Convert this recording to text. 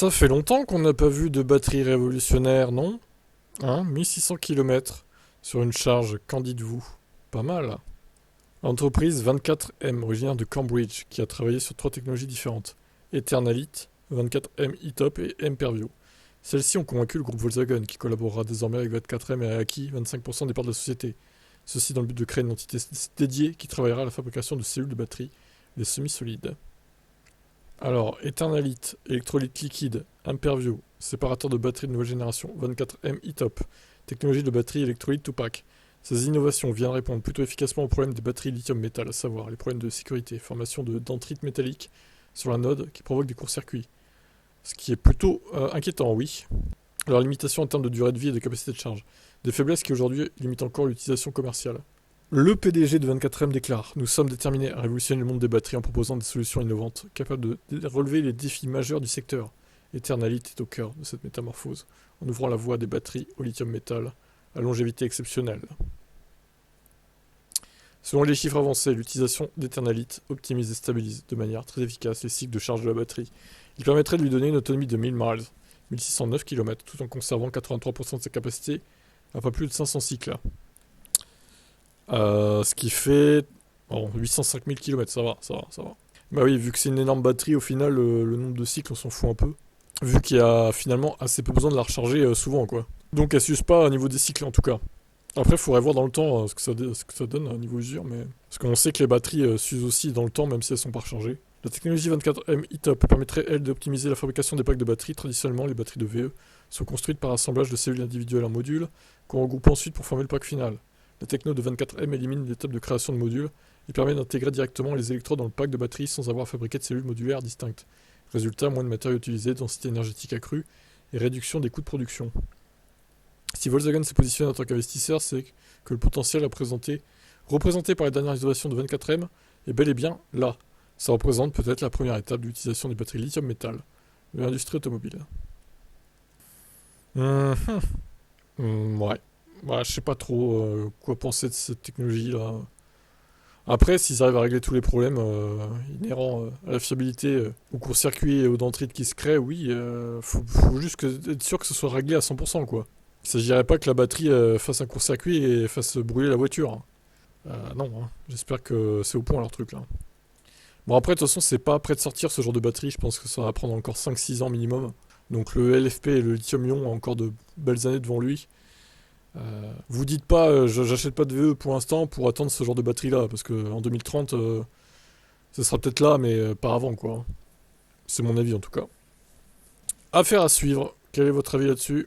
Ça fait longtemps qu'on n'a pas vu de batterie révolutionnaire, non? Hein? 1600 km sur une charge, qu'en dites-vous? Pas mal. L'entreprise 24M, originaire de Cambridge, qui a travaillé sur trois technologies différentes. Eternalite, 24M e-top et M-Pervio. Celles-ci ont convaincu le groupe Volkswagen, qui collaborera désormais avec 24M et a acquis 25% des parts de la société. Ceci dans le but de créer une entité dédiée qui travaillera à la fabrication de cellules de batterie, les semi-solides. Alors, Eternalite, électrolyte liquide, Impervio, séparateur de batterie de nouvelle génération, 24M e-top, technologie de batterie électrolyte Tupac. Ces innovations viennent répondre plutôt efficacement aux problèmes des batteries lithium-métal, à savoir les problèmes de sécurité, formation de dendrites métalliques sur la node qui provoquent des courts-circuits. Ce qui est plutôt inquiétant, oui. Leur limitation en termes de durée de vie et de capacité de charge. Des faiblesses qui aujourd'hui limitent encore l'utilisation commerciale. Le PDG de 24M déclare: Nous sommes déterminés à révolutionner le monde des batteries en proposant des solutions innovantes, capables de relever les défis majeurs du secteur. Eternalite est au cœur de cette métamorphose, en ouvrant la voie des batteries au lithium-métal, à longévité exceptionnelle. Selon les chiffres avancés, l'utilisation d'Eternalite optimise et stabilise de manière très efficace les cycles de charge de la batterie. Il permettrait de lui donner une autonomie de 1000 miles, 1609 km, tout en conservant 83% de sa capacité à pas plus de 500 cycles. Ce qui fait 805 000 km, ça va, ça va, ça va. Bah oui, vu que c'est une énorme batterie, au final, le nombre de cycles, on s'en fout un peu. Vu qu'il y a finalement assez peu besoin de la recharger souvent, quoi. Donc elle s'use pas au niveau des cycles, en tout cas. Après, il faudrait voir dans le temps ce que ça donne à niveau usure, mais... Parce qu'on sait que les batteries s'usent aussi dans le temps, même si elles sont pas rechargées. La technologie 24M e-top permettrait, elle, d'optimiser la fabrication des packs de batteries. Traditionnellement, les batteries de VE sont construites par assemblage de cellules individuelles en modules, qu'on regroupe ensuite pour former le pack final. La techno de 24M élimine l'étape de création de modules et permet d'intégrer directement les électrodes dans le pack de batterie sans avoir à fabriquer de cellules modulaires distinctes. Résultat, moins de matériaux utilisés, densité énergétique accrue et réduction des coûts de production. Si Volkswagen s'est positionné en tant qu'investisseur, c'est que le potentiel représenté par les dernières innovations de 24M est bel et bien là. Ça représente peut-être la première étape de l'utilisation des batteries lithium-métal de l'industrie automobile. Ouais. Bah, je sais pas trop quoi penser de cette technologie-là. Après, s'ils arrivent à régler tous les problèmes inhérents à la fiabilité, au court-circuit et aux dendrites qui se créent, oui, faut juste être sûr que ce soit réglé à 100%, quoi. Il s'agirait pas que la batterie fasse un court-circuit et fasse brûler la voiture. Non, hein. J'espère que c'est au point leur truc là. Bon, après, de toute façon, c'est pas prêt de sortir ce genre de batterie. Je pense que ça va prendre encore 5-6 ans minimum. Donc le LFP et le lithium-ion ont encore de belles années devant lui. Vous dites pas, j'achète pas de VE pour l'instant pour attendre ce genre de batterie là, parce que en 2030, ça sera peut-être là, mais pas avant quoi. C'est mon avis en tout cas. Affaire à suivre. Quel est votre avis là-dessus?